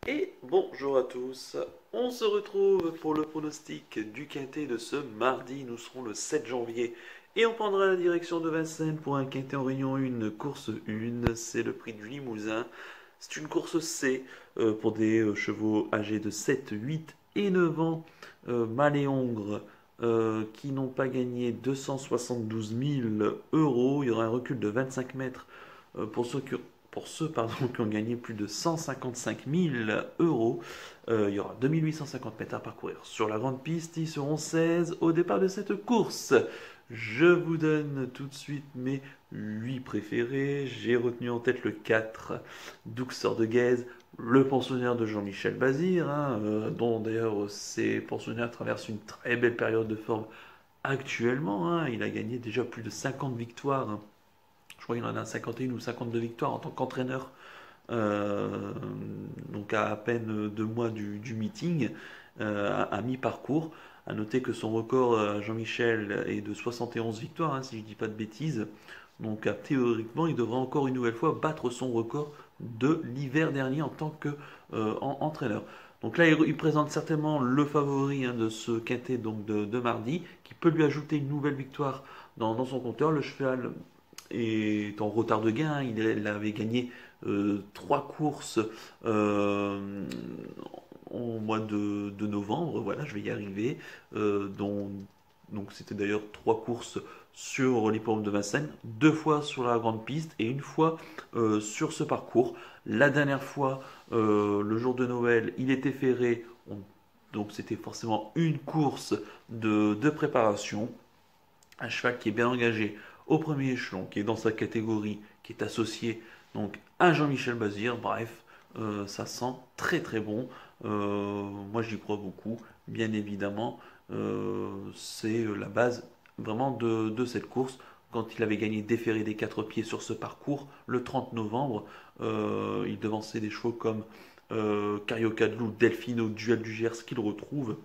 Et bonjour à tous, on se retrouve pour le pronostic du quintet de ce mardi, nous serons le 7 janvier et on prendra la direction de Vincennes pour un quintet en Réunion 1, course 1, c'est le prix du Limousin. C'est une course C pour des chevaux âgés de 7, 8 et 9 ans, mâles et hongres, qui n'ont pas gagné 272 000 euros. Il y aura un recul de 25 mètres pour ceux qui ont gagné plus de 155 000 euros. Il y aura 2850 mètres à parcourir. Sur la grande piste, ils seront 16 au départ de cette course. Je vous donne tout de suite mes 8 préférés. J'ai retenu en tête le 4, Douxeur de Guèze, le pensionnaire de Jean-Michel Bazir, dont d'ailleurs ces pensionnaires traversent une très belle période de forme actuellement. Il a gagné déjà plus de 50 victoires. Je crois qu'il en a 51 ou 52 victoires en tant qu'entraîneur. Euh, donc à peine 2 mois du meeting, à mi-parcours. À noter que son record, Jean-Michel, est de 71 victoires, si je ne dis pas de bêtises. Donc théoriquement, il devrait encore une nouvelle fois battre son record de l'hiver dernier en tant qu'entraîneur. Donc là, il présente certainement le favori de ce quintet donc de mardi, qui peut lui ajouter une nouvelle victoire dans son compteur. Le cheval est en retard de gain. Il avait gagné 3 courses au mois de novembre. Voilà, je vais y arriver. Donc c'était d'ailleurs 3 courses sur l'hippodrome de Vincennes, 2 fois sur la grande piste et 1 fois sur ce parcours. La dernière fois, le jour de Noël, il était ferré. Donc c'était forcément une course de préparation. Un cheval qui est bien engagé au premier échelon, qui est dans sa catégorie, qui est associé donc à Jean-Michel Bazir. Bref, ça sent très très bon. Moi j'y crois beaucoup, bien évidemment. C'est la base vraiment de cette course. Quand il avait gagné déféré des 4 pieds sur ce parcours le 30 novembre, il devançait des chevaux comme Carioca de Loup, Delfino, Duel du Gers qu'il retrouve.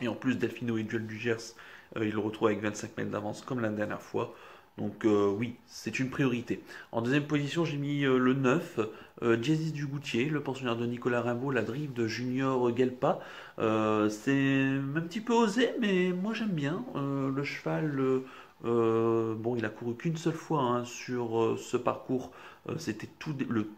Et en plus, Delfino et Duel du Gers, il le retrouve avec 25 mètres d'avance comme la dernière fois. Donc oui, c'est une priorité. En deuxième position, j'ai mis le 9, Jazzy du Goutier, le pensionnaire de Nicolas Rimbaud, la drive de Junior Gelpa. C'est un petit peu osé, mais moi j'aime bien. Le cheval, bon, il a couru qu'une seule fois sur ce parcours. C'était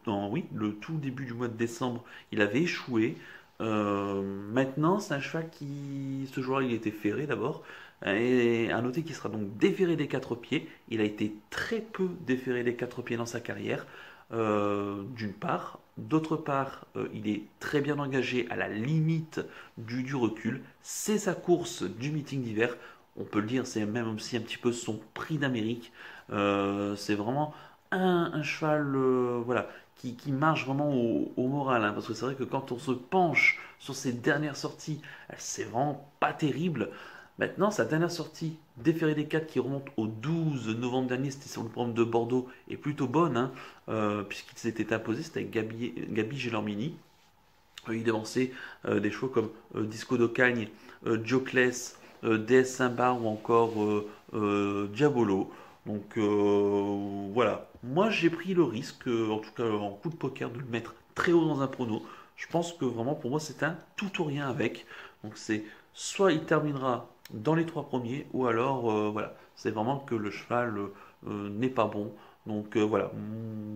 oui, le tout début du mois de décembre. Il avait échoué. Maintenant, c'est un cheval qui, ce jour-là, il était ferré d'abord. Et à noter qu'il sera donc déféré des 4 pieds. Il a été très peu déféré des 4 pieds dans sa carrière, d'une part. D'autre part, il est très bien engagé à la limite du recul. C'est sa course du meeting d'hiver. On peut le dire, c'est même aussi un petit peu son prix d'Amérique. C'est vraiment un cheval, voilà, qui marche vraiment au moral, parce que c'est vrai que quand on se penche sur ses dernières sorties, c'est vraiment pas terrible. Maintenant, sa dernière sortie, Déféré des 4 qui remonte au 12 novembre dernier, c'était sur le programme de Bordeaux, est plutôt bonne, puisqu'il s'était imposé, c'était avec Gabi Gelormini. Il devançait des chevaux comme Disco d'Ocagne, Dioclès, DS Saint-Bar ou encore Diabolo. Donc voilà, moi j'ai pris le risque, en tout cas en coup de poker, de le mettre très haut dans un prono. Je pense que vraiment pour moi c'est un tout ou rien avec. Donc c'est soit il terminera dans les 3 premiers, ou alors voilà, c'est vraiment que le cheval n'est pas bon. Donc voilà,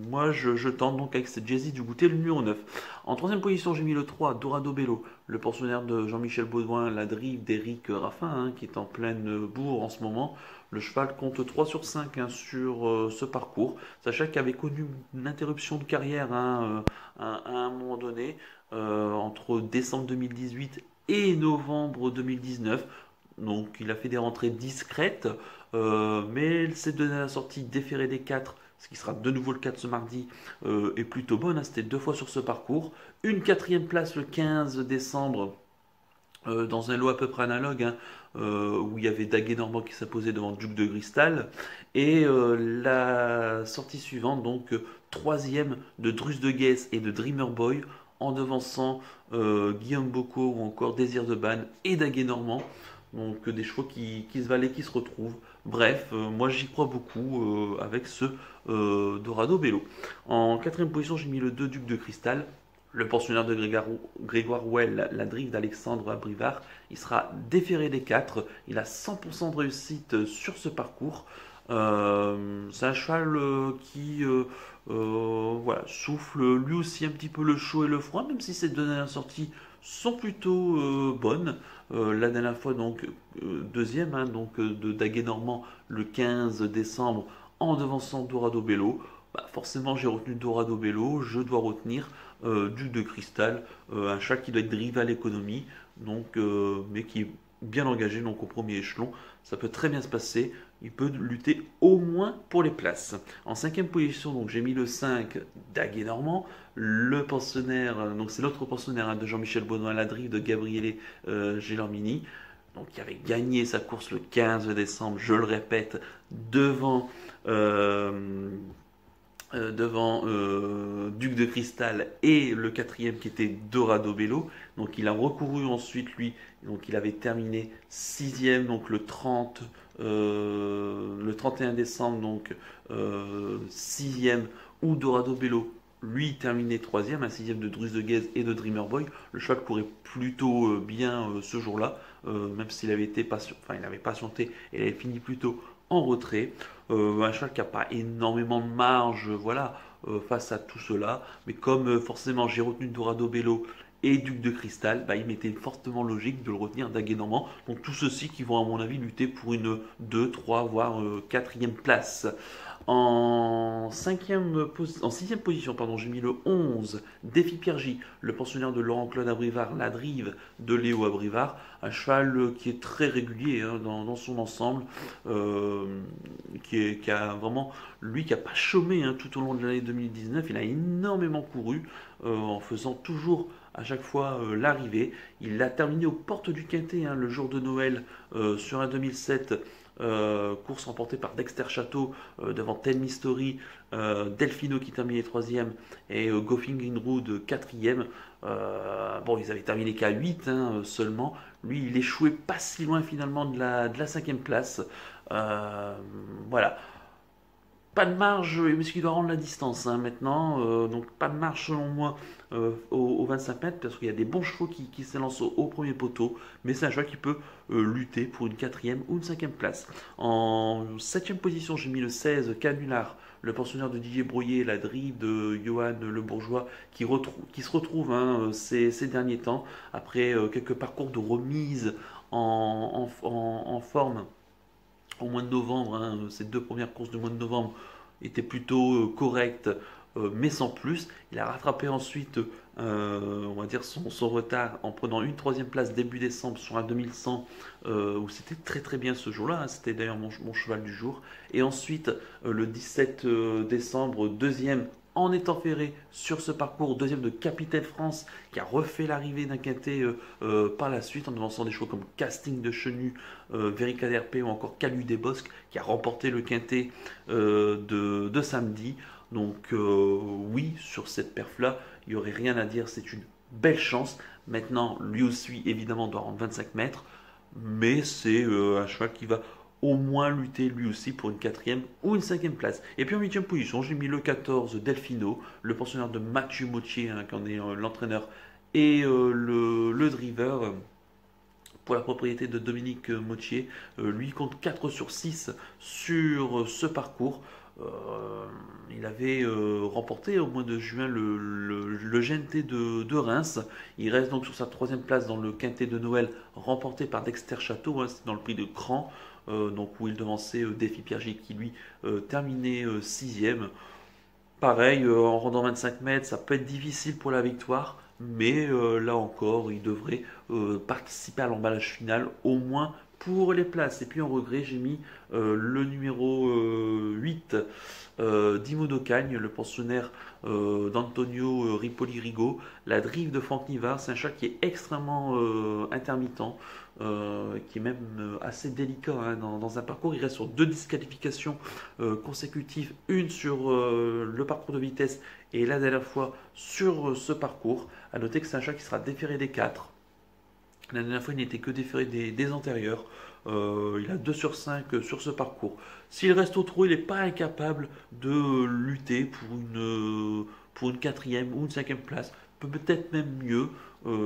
moi je tente donc avec cette Jazzy du goûter le numéro 9. En troisième position, j'ai mis le 3, Dorado Bello, le pensionnaire de Jean-Michel Baudouin, la drive d'Éric Raffin, qui est en pleine bourre en ce moment. Le cheval compte 3 sur 5 sur ce parcours, sachant qu'il avait connu une interruption de carrière à un moment donné, entre décembre 2018 et novembre 2019. Donc il a fait des rentrées discrètes, mais s'est donné la sortie déférée des 4, ce qui sera de nouveau le cas de ce mardi, est plutôt bonne. C'était 2 fois sur ce parcours. Une quatrième place le 15 décembre dans un lot à peu près analogue, où il y avait Daguet Normand qui s'imposait devant Duc de Cristal. Et la sortie suivante, donc troisième de Drus de Guess et de Dreamer Boy, en devançant Guillaume Bocco ou encore Désir de Banne et Daguet Normand. Donc des chevaux qui se valaient, qui se retrouvent. Bref, moi j'y crois beaucoup avec ce Dorado Bello. En quatrième position, j'ai mis le 2 Duc de Cristal. Le pensionnaire de Grégoire Well, la drive d'Alexandre Abrivard, il sera déféré des 4. Il a 100% de réussite sur ce parcours. C'est un cheval qui voilà, souffle lui aussi un petit peu le chaud et le froid, même si ces deux dernières sorties sont plutôt bonnes. La dernière fois, donc, deuxième, hein, donc, de Daguet Normand le 15 décembre en devançant Dorado Bello. Bah, forcément, j'ai retenu Dorado Bello, je dois retenir Duc de Cristal, un cheval qui doit être drivé à l'économie, donc, mais qui est bien engagé donc au premier échelon. Ça peut très bien se passer. Il peut lutter au moins pour les places. En cinquième position, donc j'ai mis le 5 Daguet Normand, le pensionnaire, donc c'est l'autre pensionnaire hein, de Jean-Michel Baudouin, la drive de Gabriele Gelormini, donc qui avait gagné sa course le 15 décembre, je le répète, devant Duc de Cristal et le quatrième qui était Dorado Bello. Donc il a recouru ensuite lui, donc il avait terminé sixième donc le 31 décembre donc sixième où Dorado Bello lui terminait troisième, un sixième de Drus de Guez et de Dreamer Boy. Le cheval courait plutôt bien ce jour-là, même s'il avait été il avait patienté et il avait fini plutôt en retrait. Un cheval qui n'a pas énormément de marge, voilà, face à tout cela. Mais comme forcément j'ai retenu Dorado Bello et Duc de Cristal, bah, il m'était fortement logique de le retenir Daguet Normand. Donc tous ceux-ci qui vont à mon avis lutter pour une 2, 3, voire quatrième place. En sixième position, pardon, j'ai mis le 11, Défi Pierre J, le pensionnaire de Laurent-Claude Abrivard, la drive de Léo Abrivard, un cheval qui est très régulier hein, dans son ensemble, qui a vraiment, lui qui n'a pas chômé hein, tout au long de l'année 2019, il a énormément couru en faisant toujours à chaque fois l'arrivée. Il a terminé aux portes du Quintet hein, le jour de Noël sur un 2007. Course remportée par Dexter Château devant Tell Me Story, Delfino qui terminait troisième et Goffing Greenwood quatrième. Bon, ils avaient terminé qu'à 8 hein, seulement. Lui, il échouait pas si loin finalement de la cinquième place. Voilà. Pas de marge, mais ce qui doit rendre la distance hein, maintenant. Donc pas de marge selon moi aux 25 mètres parce qu'il y a des bons chevaux qui s'élancent au premier poteau. Mais c'est un cheval qui peut lutter pour une quatrième ou une cinquième place. En septième position, j'ai mis le 16 Canular, le pensionnaire de Didier Brouillet, la drive de Johan Le Bourgeois qui se retrouve hein, ces derniers temps après quelques parcours de remise en forme au mois de novembre. Hein, ces deux premières courses du mois de novembre étaient plutôt correctes, mais sans plus. Il a rattrapé ensuite, on va dire, son retard en prenant une troisième place début décembre sur un 2100, où c'était très très bien ce jour-là. Hein, c'était d'ailleurs mon cheval du jour. Et ensuite, le 17 décembre, deuxième en étant ferré sur ce parcours, deuxième de Capitaine France qui a refait l'arrivée d'un quintet par la suite en devançant des chevaux comme Casting de Chenu, Verica DRP ou encore Calu des Bosques qui a remporté le quintet de samedi. Donc oui, sur cette perf-là, il n'y aurait rien à dire, c'est une belle chance. Maintenant, lui aussi, évidemment, doit rendre 25 mètres, mais c'est un cheval qui va au moins lutter lui aussi pour une quatrième ou une cinquième place. Et puis en huitième position, j'ai mis le 14 Delfino, le pensionnaire de Mathieu Mottier, hein, qui en est l'entraîneur, et le driver. Pour la propriété de Dominique Mottier, lui compte 4 sur 6 sur ce parcours. Euh, il avait remporté au mois de juin le GNT de Reims. Il reste donc sur sa troisième place dans le quintet de Noël remporté par Dexter Château, hein, c'est dans le prix de Cran, donc où il devançait Défi Pierre J qui lui terminait sixième. Pareil, en rendant 25 mètres, ça peut être difficile pour la victoire, mais là encore, il devrait participer à l'emballage final, au moins pour les places. Et puis en regret, j'ai mis le numéro 8, Dimo d'Ocagne, le pensionnaire d'Antonio Ripoli-Rigo, la drive de Franck Nivard. C'est un chat qui est extrêmement intermittent, qui est même assez délicat hein, dans un parcours. Il reste sur deux disqualifications consécutives, une sur le parcours de vitesse et la dernière fois sur ce parcours. A noter que c'est un chat qui sera déféré des 4. La dernière fois, il n'était que déféré des antérieurs. Il a 2 sur 5 sur ce parcours. S'il reste au trot, il n'est pas incapable de lutter pour une quatrième ou une cinquième place. peut-être même mieux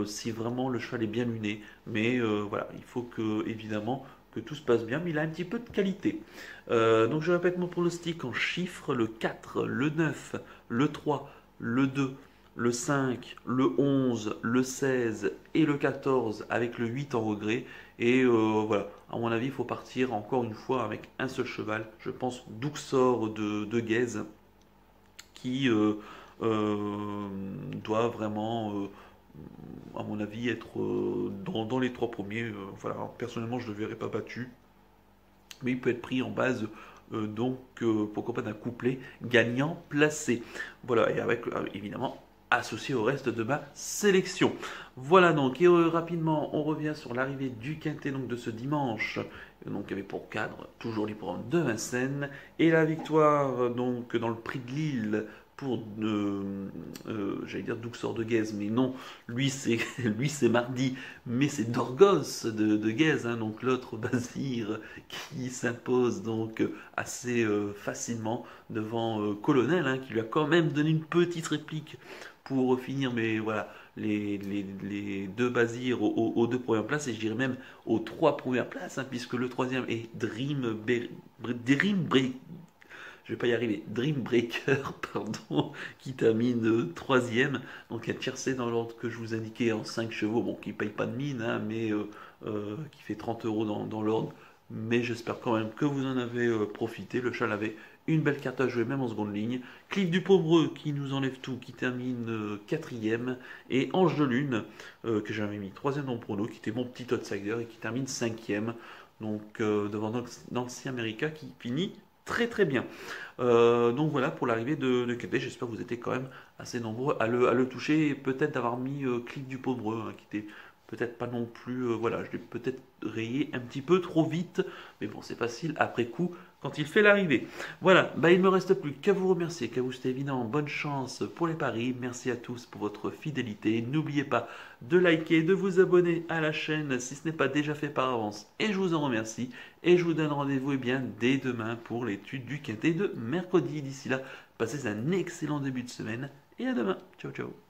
si vraiment le cheval est bien luné. Mais voilà, il faut que, évidemment, que tout se passe bien, mais il a un petit peu de qualité. Donc je répète mon pronostic en chiffres, le 4, le 9, le 3, le 2, le 5, le 11, le 16 et le 14 avec le 8 en regret. Et voilà, à mon avis, il faut partir encore une fois avec un seul cheval. Je pense Douxor de Guèze qui doit vraiment, à mon avis, être dans les trois premiers. Voilà, alors, personnellement, je ne le verrai pas battu, mais il peut être pris en base. Donc, pourquoi pas d'un couplet gagnant placé. Voilà, et avec évidemment associé au reste de ma sélection. Voilà donc, et rapidement, on revient sur l'arrivée du quintet donc, de ce dimanche. Donc, il y avait pour cadre toujours l'hippodrome de Vincennes et la victoire donc dans le prix de Lille pour j'allais dire Douxor de Guèze, mais non, lui c'est mardi, mais c'est Dorgos de Guèze, hein, donc l'autre Bazir qui s'impose donc assez facilement devant Colonel, hein, qui lui a quand même donné une petite réplique pour finir, mais voilà, les deux Bazirs aux deux premières places, et je dirais même aux trois premières places, hein, puisque le troisième est je vais pas y arriver, Dream Breaker, pardon, qui termine troisième, donc un tiercé dans l'ordre que je vous indiquais en 5 chevaux, bon, qui paye pas de mine, hein, mais qui fait 30 euros dans l'ordre, mais j'espère quand même que vous en avez profité. Le cheval avait une belle carte à jouer, même en seconde ligne. Cliff du Pomereux qui nous enlève tout, qui termine quatrième, et Ange de Lune, que j'avais mis troisième dans le prono, qui était mon petit outsider, et qui termine cinquième, donc devant Nancy America qui finit très très bien. Donc voilà pour l'arrivée de Québec. J'espère que vous étiez quand même assez nombreux à le toucher et peut-être d'avoir mis Cliff du Pomereux, hein, qui était peut-être pas non plus. Voilà, je l'ai peut-être rayé un petit peu trop vite, mais bon, c'est facile après coup quand il fait l'arrivée. Voilà, bah, il ne me reste plus qu'à vous remercier, qu'à vous souhaiter évidemment bonne chance pour les paris. Merci à tous pour votre fidélité. N'oubliez pas de liker, de vous abonner à la chaîne si ce n'est pas déjà fait par avance. Et je vous en remercie. Et je vous donne rendez-vous bien dès demain pour l'étude du quintet de mercredi. D'ici là, passez un excellent début de semaine et à demain. Ciao, ciao.